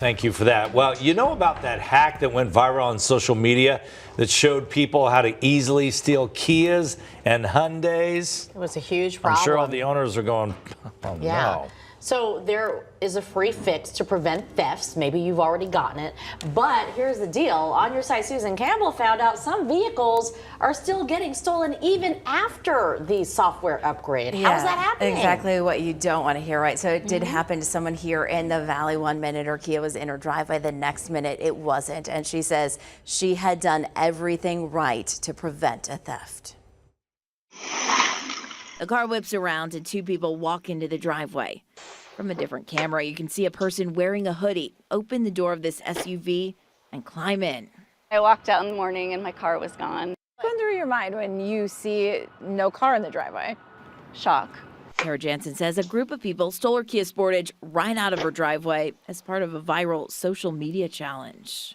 Thank you for that. Well, you know about that hack that went viral on social media that showed people how to easily steal Kias and Hyundais? It was a huge problem. I'm sure all the owners are going, oh no. So there is a free fix to prevent thefts. Maybe you've already gotten it. But here's the deal. On your site, Susan Campbell found out some vehicles are still getting stolen even after the software upgrade. Yeah, How's that happening? Exactly what you don't want to hear, right? So it did happen to someone here in the Valley. 1 minute her Kia was in her driveway. The next minute it wasn't. And she says she had done everything right to prevent a theft. A car whips around and two people walk into the driveway. From a different camera, you can see a person wearing a hoodie open the door of this SUV and climb in. I walked out in the morning and my car was gone. What's going through your mind when you see no car in the driveway? Shock. Kara Jansen says a group of people stole her Kia Sportage right out of her driveway as part of a viral social media challenge.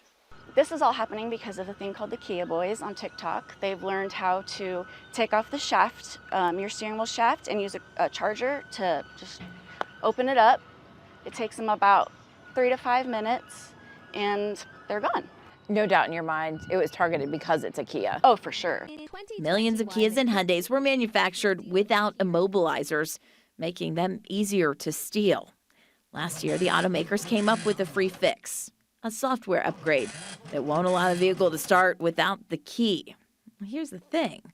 This is all happening because of a thing called the Kia Boys on TikTok. They've learned how to take off the shaft, your steering wheel shaft, and use a charger to just open it up. It takes them about 3 to 5 minutes and they're gone. No doubt in your mind it was targeted because it's a Kia. Oh, for sure. Millions of Kias and Hyundais were manufactured without immobilizers, making them easier to steal. Last year, the automakers came up with a free fix, a software upgrade that won't allow the vehicle to start without the key. Here's the thing.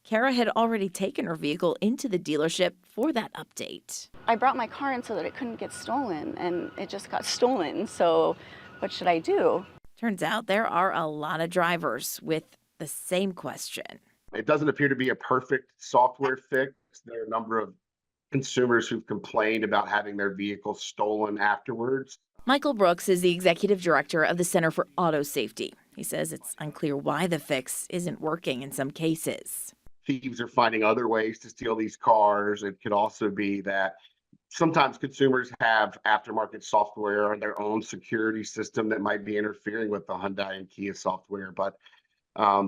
Kara had already taken her vehicle into the dealership for that update. I brought my car in so that it couldn't get stolen, and it just got stolen. So what should I do? Turns out there are a lot of drivers with the same question. It doesn't appear to be a perfect software fix. There are a number of consumers who've complained about having their vehicles stolen afterwards. Michael Brooks is the executive director of the Center for Auto Safety. He says it's unclear why the fix isn't working in some cases. Thieves are finding other ways to steal these cars. It could also be that sometimes consumers have aftermarket software or their own security system that might be interfering with the Hyundai and Kia software. But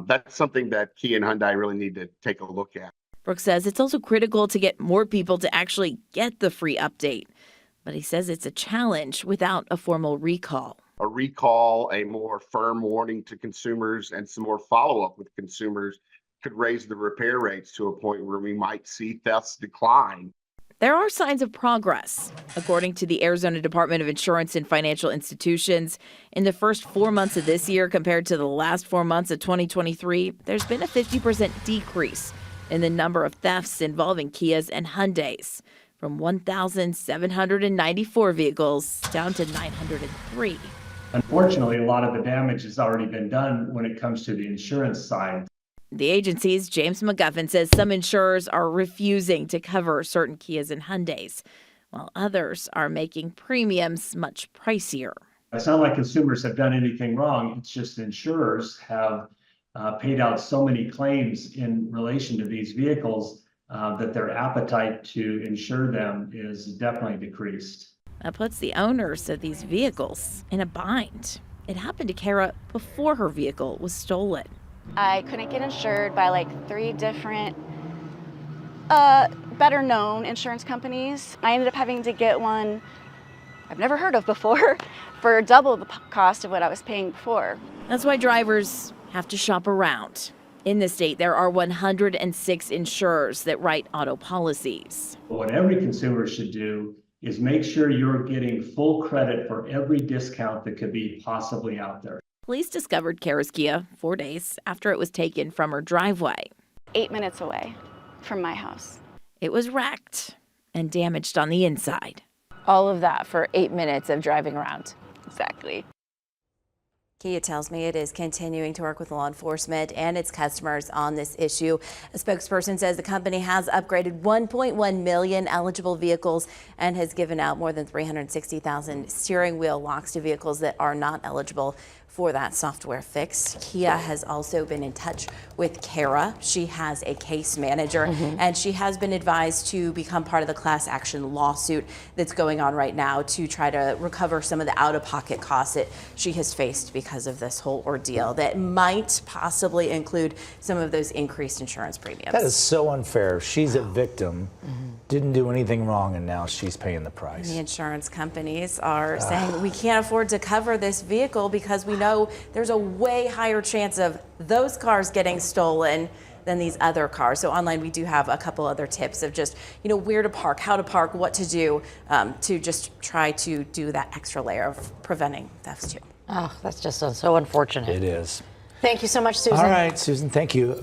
that's something that Kia and Hyundai really need to take a look at. Brooks says it's also critical to get more people to actually get the free update. But he says it's a challenge without a formal recall. A recall, a more firm warning to consumers, and some more follow-up with consumers could raise the repair rates to a point where we might see thefts decline. There are signs of progress. According to the Arizona Department of Insurance and Financial Institutions, in the first 4 months of this year compared to the last 4 months of 2023, there's been a 50% decrease in the number of thefts involving Kias and Hyundais, from 1,794 vehicles down to 903. Unfortunately, a lot of the damage has already been done when it comes to the insurance side. The agency's James McGuffin says some insurers are refusing to cover certain Kias and Hyundais, while others are making premiums much pricier. It's not like consumers have done anything wrong. It's just insurers have paid out so many claims in relation to these vehicles that their appetite to insure them is definitely decreased. That puts the owners of these vehicles in a bind. It happened to Kara before her vehicle was stolen. I couldn't get insured by like 3 different better known insurance companies. I ended up having to get one I've never heard of before for double the cost of what I was paying before. That's why drivers have to shop around. In the state, there are 106 insurers that write auto policies. What every consumer should do is make sure you're getting full credit for every discount that could be possibly out there. Police discovered Kara's Kia 4 days after it was taken from her driveway. 8 minutes away from my house. It was wrecked and damaged on the inside. All of that for 8 minutes of driving around. Exactly. Kia tells me it is continuing to work with law enforcement and its customers on this issue. A spokesperson says the company has upgraded 1.1 million eligible vehicles and has given out more than 360,000 steering wheel locks to vehicles that are not eligible for for that software fix. Kia has also been in touch with Kara. She has a case manager, and she has been advised to become part of the class action lawsuit that's going on right now to try to recover some of the out-of-pocket costs that she has faced because of this whole ordeal that might possibly include some of those increased insurance premiums. That is so unfair. She's a victim, didn't do anything wrong, and now she's paying the price. The insurance companies are saying we can't afford to cover this vehicle because we know there's a way higher chance of those cars getting stolen than these other cars. So online we do have a couple other tips of just, where to park, how to park, what to do to just try to do that extra layer of preventing thefts too. Oh, that's just so unfortunate. It is. Thank you so much, Susan. All right, Susan, thank you.